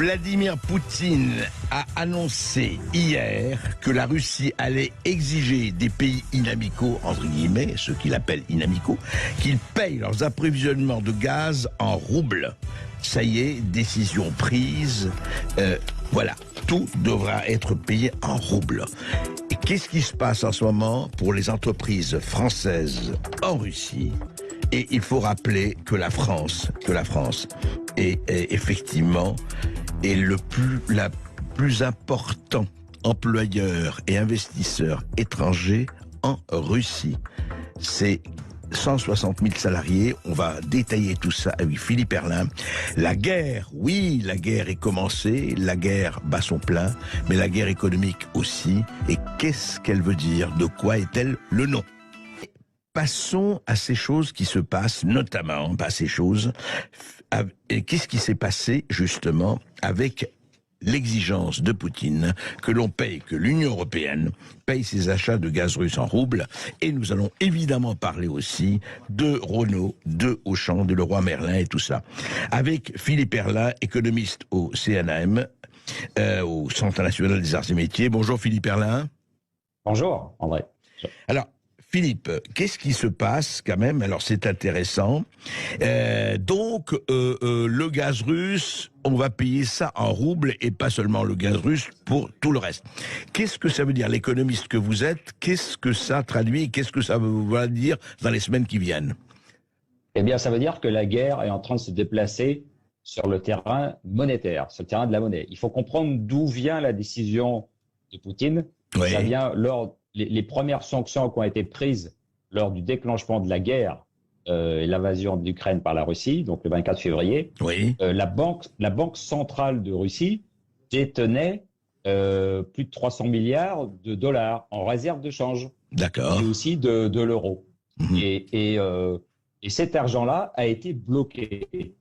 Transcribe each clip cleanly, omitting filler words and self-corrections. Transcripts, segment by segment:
Vladimir Poutine a annoncé hier que la Russie allait exiger des pays inamicaux, entre guillemets, ceux qu'il appelle inamicaux, qu'ils payent leurs approvisionnements de gaz en roubles. Ça y est, décision prise. Voilà, tout devra être payé en roubles. Et qu'est-ce qui se passe en ce moment pour les entreprises françaises en Russie ? Et il faut rappeler que la France est effectivement le plus important employeur et investisseur étranger en Russie. C'est 160 000 salariés. On va détailler tout ça avec Philippe Herrlin. La guerre, oui, la guerre est commencée. La guerre bat son plein, mais la guerre économique aussi. Et qu'est-ce qu'elle veut dire? De quoi est-elle le nom? Passons à ces choses qui se passent, notamment, pas ces choses. Et qu'est-ce qui s'est passé, justement, avec l'exigence de Poutine que l'on paye, que l'Union européenne paye ses achats de gaz russe en roubles. Et nous allons évidemment parler aussi de Renault, de Auchan, de Leroy Merlin et tout ça. Avec Philippe Herrlin, économiste au CNAM, au Centre national des arts et métiers. Bonjour Philippe Herrlin. Bonjour André. Alors, Philippe, qu'est-ce qui se passe quand même? Alors c'est intéressant. Donc le gaz russe, on va payer ça en roubles et pas seulement le gaz russe pour tout le reste. Qu'est-ce que ça veut dire, l'économiste que vous êtes? Qu'est-ce que ça traduit? Qu'est-ce que ça va dire dans les semaines qui viennent? Eh bien, ça veut dire que la guerre est en train de se déplacer sur le terrain monétaire, sur le terrain de la monnaie. Il faut comprendre d'où vient la décision de Poutine. Oui. Ça vient lors les premières sanctions qui ont été prises lors du déclenchement de la guerre et l'invasion d'Ukraine par la Russie, donc le 24 février. Oui. La banque centrale de Russie détenait plus de 300 milliards de dollars en réserve de change. D'accord. Et aussi de l'euro. Mmh. Et cet argent-là a été bloqué.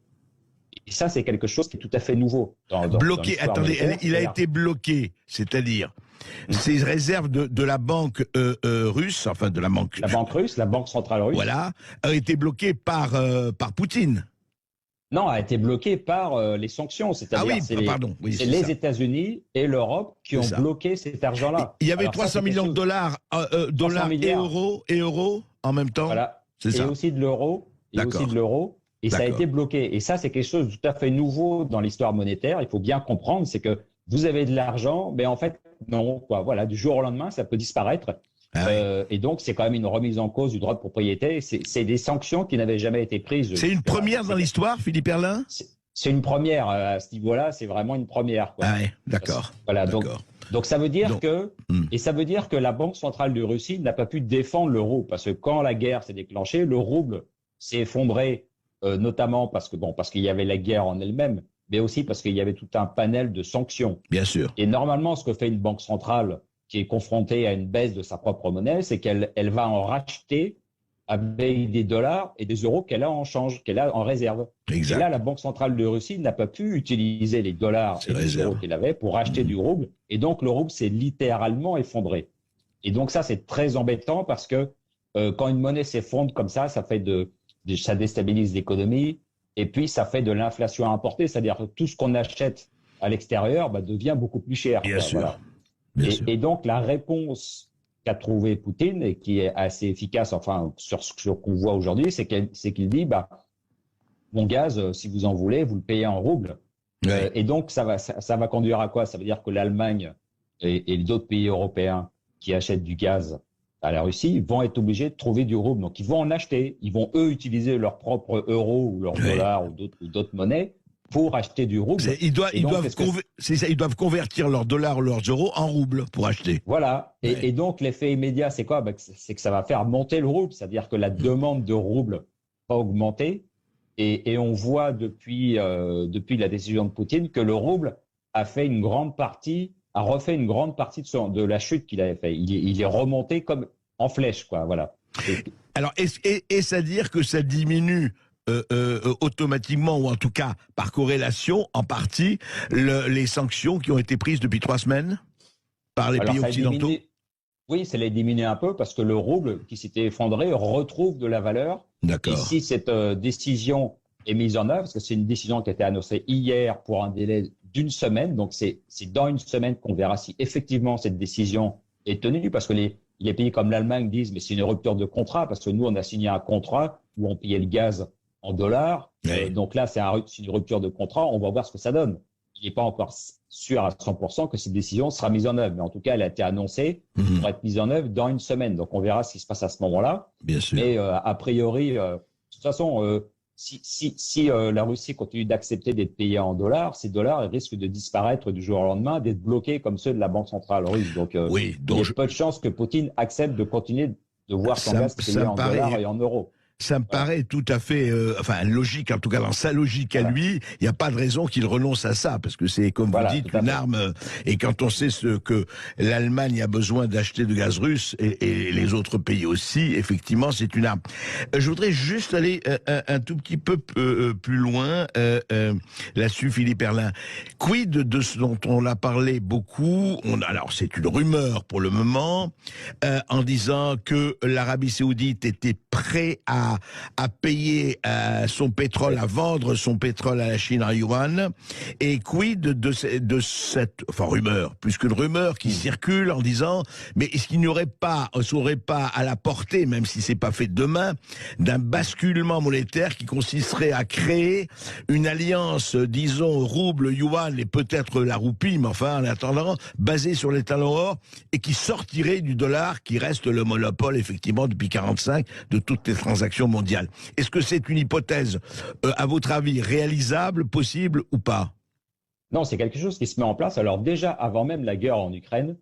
Et ça, c'est quelque chose qui est tout à fait nouveau. Bloqué, attendez, il a été bloqué, c'est-à-dire ces réserves de la banque russe, enfin de la banque... La banque russe, la banque centrale russe. Voilà, a été bloquée par Poutine. Non, a été bloquée par les sanctions. C'est-à-dire c'est les États-Unis et l'Europe qui ont bloqué cet argent-là. Il y avait 300 millions de dollars, et euros en même temps. Voilà. C'est ça. Et aussi de l'euro. Et ça a été bloqué. Et ça, c'est quelque chose de tout à fait nouveau dans l'histoire monétaire. Il faut bien comprendre, c'est que vous avez de l'argent, mais en fait, non, quoi. Voilà, du jour au lendemain, ça peut disparaître. Ah oui. Et donc, c'est quand même une remise en cause du droit de propriété. C'est des sanctions qui n'avaient jamais été prises. C'est une première dans l'histoire, Philippe Herrlin? C'est une première à ce niveau-là. C'est vraiment une première, quoi. Ah oui, d'accord. Voilà, donc ça veut dire et ça veut dire que la Banque centrale de Russie n'a pas pu défendre l'euro parce que quand la guerre s'est déclenchée, le rouble s'est effondré. Notamment parce qu'il y avait la guerre en elle-même, mais aussi parce qu'il y avait tout un panel de sanctions. Bien sûr. Et normalement, ce que fait une banque centrale qui est confrontée à une baisse de sa propre monnaie, c'est qu'elle va en racheter avec des dollars et des euros qu'elle a en change, qu'elle a en réserve. Exact. Et là, la Banque centrale de Russie n'a pas pu utiliser les dollars et les euros qu'elle avait pour acheter du rouble. Et donc, le rouble s'est littéralement effondré. Et donc ça, c'est très embêtant parce que quand une monnaie s'effondre comme ça ça déstabilise l'économie et puis ça fait de l'inflation importée, c'est-à-dire que tout ce qu'on achète à l'extérieur devient beaucoup plus cher. Bien sûr. Voilà. Bien sûr. Et donc la réponse qu'a trouvé Poutine et qui est assez efficace, enfin sur ce qu'on voit aujourd'hui, c'est qu'il dit mon gaz, si vous en voulez, vous le payez en roubles. Ouais. Et donc ça va conduire à quoi? Ça veut dire que l'Allemagne et d'autres pays européens qui achètent du gaz à la Russie vont être obligés de trouver du rouble. Donc, ils vont en acheter. Ils vont, eux, utiliser leur propre euro ou leur dollar ou d'autres monnaies pour acheter du rouble. Ils doivent convertir leurs dollars ou leurs euros en roubles pour acheter. Voilà. Et donc, l'effet immédiat, c'est quoi? C'est que ça va faire monter le rouble. C'est-à-dire que la demande de rouble va augmenter. Et on voit depuis la décision de Poutine que le rouble a refait une grande partie de la chute qu'il avait fait. Il est remonté comme en flèche, quoi. Voilà. Alors, est-ce à dire que ça diminue automatiquement, ou en tout cas par corrélation, en partie, les sanctions qui ont été prises depuis 3 semaines par les pays occidentaux? Oui, ça l'a diminué un peu parce que le rouble qui s'était effondré retrouve de la valeur. D'accord. Et si cette décision est mise en œuvre, parce que c'est une décision qui a été annoncée hier pour un délai d'une semaine. Donc, c'est dans une semaine qu'on verra si effectivement cette décision est tenue, parce que les pays comme l'Allemagne disent mais c'est une rupture de contrat, parce que nous, on a signé un contrat où on payait le gaz en dollars. Oui. Donc là, c'est une rupture de contrat. On va voir ce que ça donne. Il n'est pas encore sûr à 100% que cette décision sera mise en œuvre. Mais en tout cas, elle a été annoncée pour être mise en œuvre dans une semaine. Donc, on verra ce qui se passe à ce moment-là. Bien sûr. Mais a priori, de toute façon, si la Russie continue d'accepter d'être payée en dollars, ces dollars risquent de disparaître du jour au lendemain, d'être bloqués comme ceux de la Banque centrale russe. Donc, oui, il y a peu de chances que Poutine accepte de continuer de voir son gaz payé en dollars et en euros. Ça me paraît tout à fait, logique, en tout cas dans sa logique à lui, il n'y a pas de raison qu'il renonce à ça, parce que c'est, comme vous dites, une arme, et quand on sait ce que l'Allemagne a besoin d'acheter de gaz russe, et les autres pays aussi, effectivement, c'est une arme. Je voudrais juste aller un tout petit peu plus loin, là-dessus, Philippe Herrlin. Quid de ce dont on a parlé beaucoup, alors c'est une rumeur pour le moment, en disant que l'Arabie Saoudite était prêt à payer son pétrole, à vendre son pétrole à la Chine en yuan. Et quid de cette rumeur, plus qu'une rumeur qui circule en disant, mais est-ce qu'il n'y aurait pas à la portée, même si c'est pas fait demain, d'un basculement monétaire qui consisterait à créer une alliance, disons, rouble, yuan et peut-être la roupie, mais enfin, en attendant, basée sur les talons or, et qui sortirait du dollar, qui reste le monopole, effectivement, depuis 1945, de toutes les transactions mondiales. Est-ce que c'est une hypothèse, à votre avis, réalisable, possible ou pas? Non, c'est quelque chose qui se met en place. Alors déjà, avant même la guerre en Ukraine,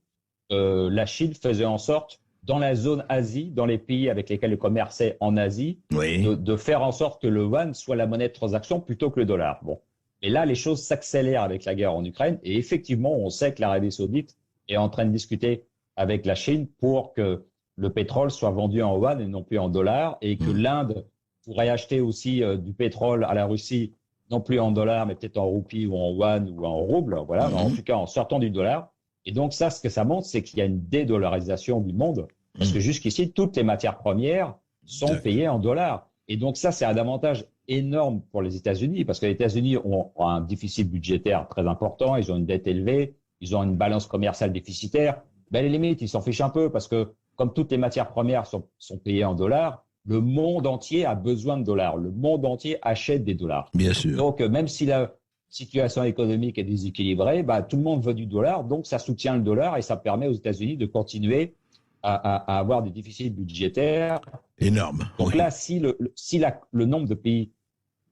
la Chine faisait en sorte, dans la zone Asie, dans les pays avec lesquels elle commerçait en Asie, de faire en sorte que le yuan soit la monnaie de transaction plutôt que le dollar. Bon. Et là, les choses s'accélèrent avec la guerre en Ukraine. Et effectivement, on sait que l'Arabie Saoudite est en train de discuter avec la Chine pour que le pétrole soit vendu en yuan et non plus en dollars, et que l'Inde pourrait acheter aussi du pétrole à la Russie, non plus en dollars, mais peut-être en roupies ou en yuan ou en rouble, voilà, en tout cas en sortant du dollar. Et donc ça, ce que ça montre, c'est qu'il y a une dédollarisation du monde, parce que jusqu'ici, toutes les matières premières sont payées en dollars. Et donc ça, c'est un avantage énorme pour les États-Unis, parce que les États-Unis ont un déficit budgétaire très important, ils ont une dette élevée, ils ont une balance commerciale déficitaire. Ben, les limites, ils s'en fichent un peu, parce que comme toutes les matières premières sont payées en dollars, le monde entier a besoin de dollars. Le monde entier achète des dollars. Bien sûr. Donc, même si la situation économique est déséquilibrée, bah, tout le monde veut du dollar, donc ça soutient le dollar et ça permet aux États-Unis de continuer à avoir des déficits budgétaires énormes. Donc là, si le nombre de pays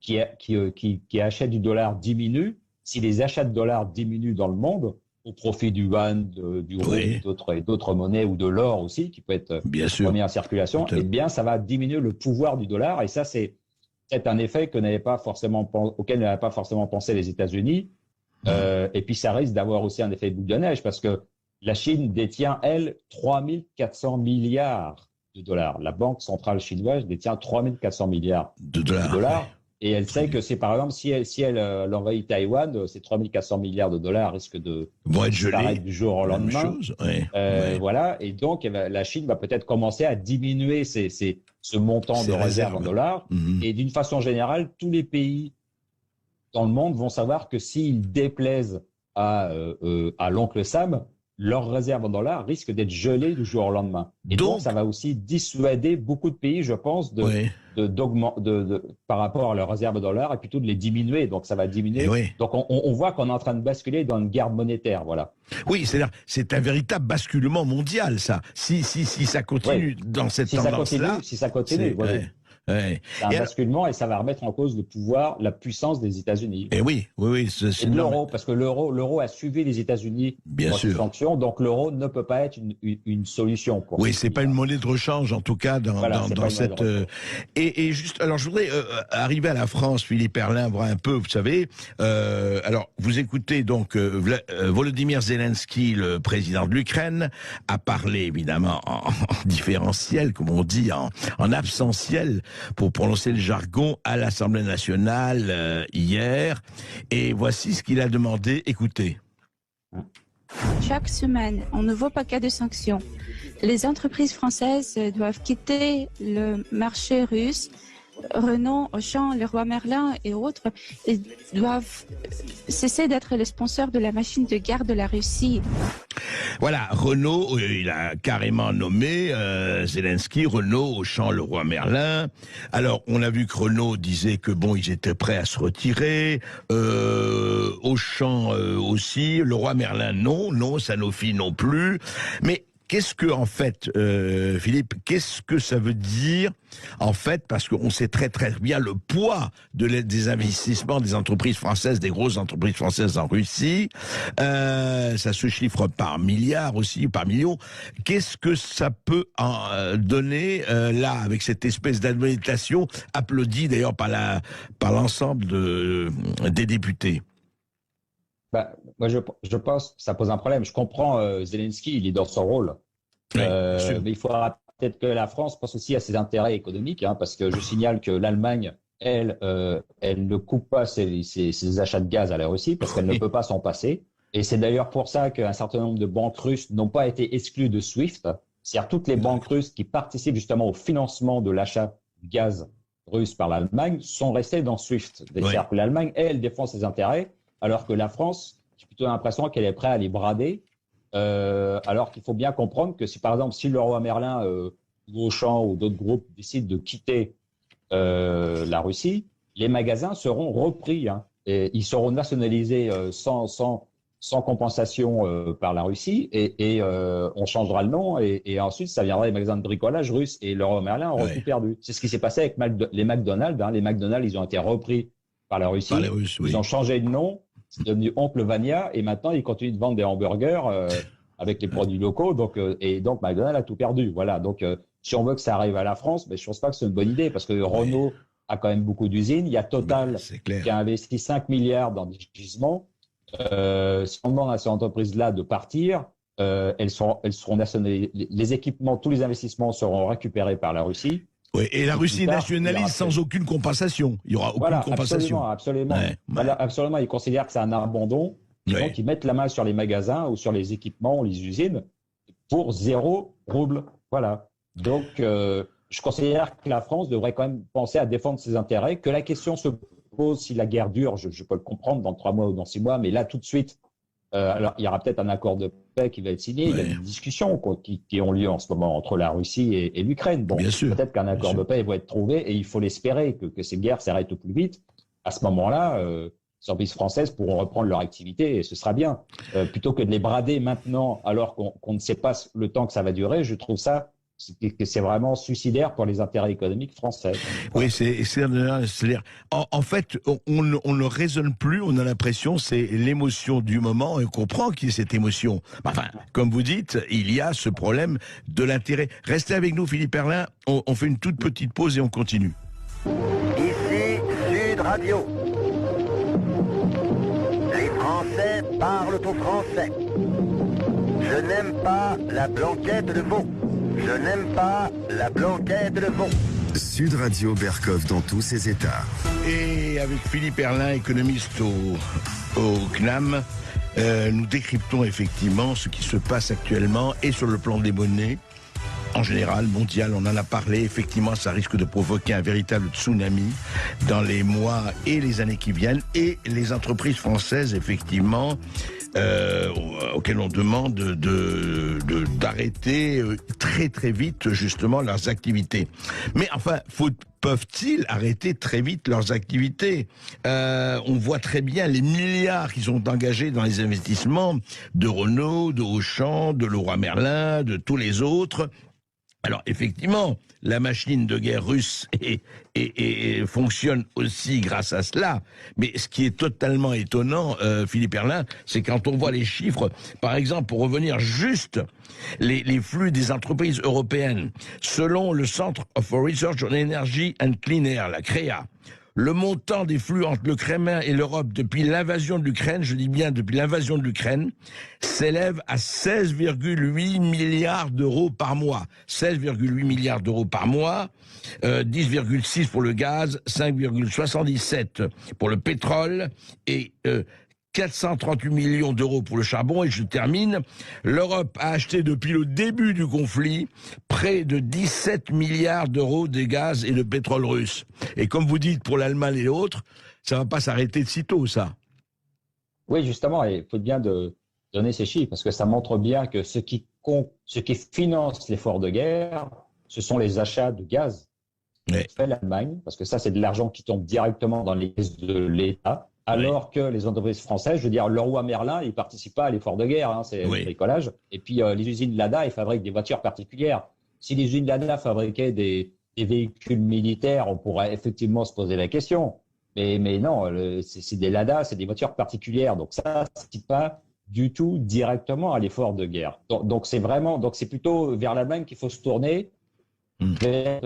qui achètent du dollar diminue, si les achats de dollars diminuent dans le monde, au profit du yuan, du rouble et d'autres monnaies, ou de l'or aussi, qui peut être remis en circulation, eh bien, ça va diminuer le pouvoir du dollar. Et ça, c'est peut-être un effet auquel n'avaient pas forcément pensé les États-Unis. Et puis, ça risque d'avoir aussi un effet boule de neige, parce que la Chine détient, elle, 3 400 milliards de dollars. La Banque centrale chinoise détient 3 400 milliards de dollars. Et elle sait que c'est, par exemple, si elle envahit Taïwan, ces 3 400 milliards de dollars risquent de disparaître du jour au lendemain. Voilà. Et donc, la Chine va peut-être commencer à diminuer ce montant de réserves en dollars. Et d'une façon générale, tous les pays dans le monde vont savoir que s'ils déplaisent à l'oncle Sam, leurs réserves en dollars risquent d'être gelées du jour au lendemain. Et donc, ça va aussi dissuader beaucoup de pays, je pense, par rapport à leurs réserves en dollars, et plutôt de les diminuer. Donc, ça va diminuer. Donc, on voit qu'on est en train de basculer dans une guerre monétaire, voilà. Oui, c'est-à-dire, c'est un véritable basculement mondial, ça. Si ça continue dans cette tendance-là. Si ça continue, voilà. C'est un basculement, et ça va remettre en cause le pouvoir, la puissance des États-Unis. Et oui. Et l'euro, parce que l'euro a suivi les États-unis dans ces sanctions, donc l'euro ne peut pas être une solution. C'est pas une monnaie de rechange, en tout cas, dans cette. Et juste, alors, je voudrais arriver à la France, Philippe Herrlin, voir un peu, vous savez. Alors, vous écoutez donc Volodymyr Zelensky, le président de l'Ukraine, a parlé évidemment en différentiel, comme on dit, en absentiel, pour prononcer le jargon, à l'Assemblée nationale hier. Et voici ce qu'il a demandé. Écoutez. Chaque semaine, un nouveau paquet de sanctions. Les entreprises françaises doivent quitter le marché russe Renault, Auchan, Leroy Merlin et autres, ils doivent cesser d'être les sponsors de la machine de guerre de la Russie. Voilà, Renault, il a carrément nommé Zelensky, Renault, Auchan, Leroy Merlin. Alors, on a vu que Renault disait que bon, ils étaient prêts à se retirer. Auchan aussi, Leroy Merlin non, Sanofi non plus. Mais qu'est-ce que, en fait, Philippe, qu'est-ce que ça veut dire, en fait, parce qu'on sait très très bien le poids des investissements des entreprises françaises, des grosses entreprises françaises en Russie. Ça se chiffre par milliards aussi, par millions. Qu'est-ce que ça peut en donner là, avec cette espèce d'administration applaudie d'ailleurs par l'ensemble des députés? Bah, moi, je pense que ça pose un problème. Je comprends Zelensky, il est dans son rôle. Oui, mais il faudra peut-être que la France pense aussi à ses intérêts économiques, hein, parce que je signale que l'Allemagne, elle ne coupe pas ses achats de gaz à la Russie, parce qu'elle ne peut pas s'en passer. Et c'est d'ailleurs pour ça qu'un certain nombre de banques russes n'ont pas été exclues de SWIFT. C'est-à-dire toutes les banques russes qui participent justement au financement de l'achat de gaz russe par l'Allemagne sont restées dans SWIFT. C'est-à-dire que l'Allemagne, elle, défend ses intérêts, alors que la France, j'ai plutôt l'impression qu'elle est prête à les brader, alors qu'il faut bien comprendre que si, par exemple, si Leroy Merlin ou Auchan ou d'autres groupes décident de quitter la Russie, les magasins seront repris, hein, et ils seront nationalisés sans compensation par la Russie, et on changera le nom, et ensuite ça viendra des magasins de bricolage russes, et Leroy Merlin aura tout perdu. C'est ce qui s'est passé avec les McDonald's, hein. Les McDonald's, ils ont été repris par la Russie, ils ont changé de nom, c'est devenu Oncle Vania, et maintenant ils continuent de vendre des hamburgers avec les produits locaux, donc McDonald's a tout perdu. Voilà, donc si on veut que ça arrive à la France, je ne pense pas que c'est une bonne idée, parce que Renault a quand même beaucoup d'usines, il y a Total qui a investi 5 milliards dans des gisements. Si on demande à ces entreprises-là de partir, elles seront nationalisées, les équipements, tous les investissements seront récupérés par la Russie. Oui, et la Russie nationalise sans aucune compensation. Il n'y aura aucune compensation. Absolument. Voilà, absolument. Ils considèrent que c'est un abandon. Et donc, ils mettent la main sur les magasins ou sur les équipements ou les usines pour 0 rouble. Voilà. Donc, je considère que la France devrait quand même penser à défendre ses intérêts, que la question se pose si la guerre dure, je peux le comprendre dans 3 mois ou dans 6 mois, mais là, tout de suite, alors il y aura peut-être un accord de paix qui va être signé, il y a des discussions qui ont lieu en ce moment entre la Russie et l'Ukraine. Bon, peut-être qu'un accord de paix va être trouvé, et il faut l'espérer que ces guerres s'arrêtent au plus vite. À ce moment-là, les entreprises françaises pourront reprendre leur activité, et ce sera bien. Plutôt que de les brader maintenant, alors qu'on ne sait pas le temps que ça va durer, je trouve ça c'est vraiment suicidaire pour les intérêts économiques français. Oui, c'est-à-dire, en fait, on ne raisonne plus, on a l'impression, c'est l'émotion du moment, et on comprend qu'il y ait cette émotion. Enfin, comme vous dites, il y a ce problème de l'intérêt. Restez avec nous, Philippe Herlin, on fait une toute petite pause et on continue. Ici, Sud Radio. Les Français parlent au français. Je n'aime pas la blanquette de veau. Je n'aime pas la blanquette de veau. Sud Radio Berkov dans tous ses états. Et avec Philippe Herlin, économiste au CNAM, nous décryptons effectivement ce qui se passe actuellement et sur le plan des monnaies. En général, mondial, on en a parlé, effectivement, ça risque de provoquer un véritable tsunami dans les mois et les années qui viennent. Et les entreprises françaises, effectivement, auxquelles on demande d'arrêter très très vite, justement, leurs activités. Mais enfin, peuvent-ils arrêter très vite leurs activités? On voit très bien les milliards qui sont engagés dans les investissements de Renault, de Auchan, de Leroy Merlin, de tous les autres. Alors effectivement, la machine de guerre russe fonctionne aussi grâce à cela. Mais ce qui est totalement étonnant, Philippe Herlin, c'est quand on voit les chiffres, par exemple, pour revenir juste les flux des entreprises européennes, selon le Centre for Research on Energy and Clean Air, la CREA, le montant des flux entre le Kremlin et l'Europe depuis l'invasion de l'Ukraine, je dis bien depuis l'invasion de l'Ukraine, s'élève à 16,8 milliards d'euros par mois. 16,8 milliards d'euros par mois, 10,6 pour le gaz, 5,77 pour le pétrole et 438 millions d'euros pour le charbon. Et je termine. L'Europe a acheté depuis le début du conflit près de 17 milliards d'euros de gaz et de pétrole russe. Et comme vous dites, pour l'Allemagne et l'autre, ça ne va pas s'arrêter de sitôt, ça. Oui, justement, il faut bien donner ces chiffres, parce que ça montre bien que ce qui finance l'effort de guerre, ce sont les achats de gaz. Ouais. Fait l'Allemagne, parce que ça, c'est de l'argent qui tombe directement dans les caisses de l'État, alors que les entreprises françaises, je veux dire, Leroy Merlin, ils ne participent pas à l'effort de guerre, hein, c'est le bricolage. Et puis, les usines Lada, ils fabriquent des voitures particulières. Si les usines Lada fabriquaient des véhicules militaires, on pourrait effectivement se poser la question. Mais non, c'est des Lada, c'est des voitures particulières. Donc ça ne participe pas du tout directement à l'effort de guerre. Donc c'est plutôt vers l'Allemagne qu'il faut se tourner, vers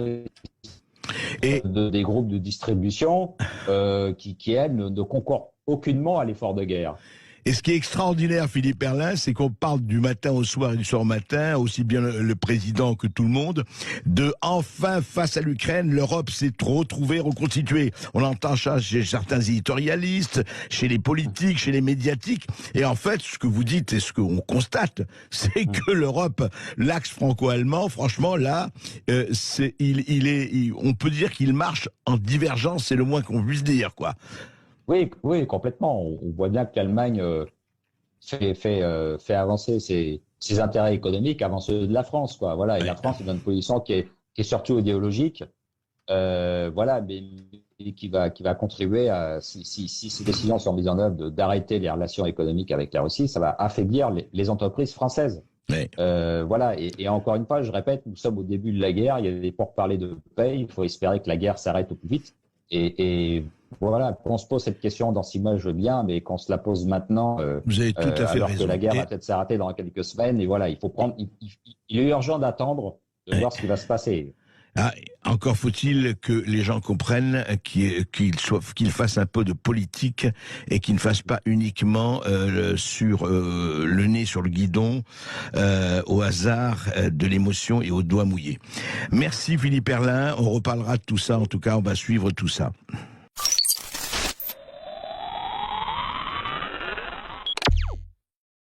des groupes de distribution qui elles, ne concourent aucunement à l'effort de guerre. Et ce qui est extraordinaire, Philippe Perlin, c'est qu'on parle du matin au soir et du soir au matin, aussi bien le président que tout le monde, de enfin, face à l'Ukraine, l'Europe s'est retrouvée, reconstituée. On entend ça chez certains éditorialistes, chez les politiques, chez les médiatiques. Et en fait, ce que vous dites et ce qu'on constate, c'est que l'Europe, l'axe franco-allemand, franchement, là, on peut dire qu'il marche en divergence, c'est le moins qu'on puisse dire, quoi. Oui, complètement. On voit bien que l'Allemagne fait avancer ses intérêts économiques avant ceux de la France, quoi. Voilà. Et la France est dans une position qui est surtout idéologique, voilà, mais qui va contribuer à, si ces décisions sont mises en œuvre d'arrêter les relations économiques avec la Russie, ça va affaiblir les entreprises françaises. Oui. Voilà. Et encore une fois, je répète, nous sommes au début de la guerre. Il y a des pourparlers de paix. Il faut espérer que la guerre s'arrête au plus vite. Et voilà, qu'on se pose cette question dans 6 mois, je veux bien, mais qu'on se la pose maintenant, vous avez tout à fait alors raison. Que la guerre va peut-être s'arrêter dans quelques semaines. Et voilà, il est urgent d'attendre, de voir ce qui va se passer. Ah, encore faut-il que les gens comprennent qu'ils fassent un peu de politique et qu'ils ne fassent pas uniquement sur le nez sur le guidon, au hasard de l'émotion et au doigt mouillé. Merci Philippe Perlin, on reparlera de tout ça, en tout cas on va suivre tout ça.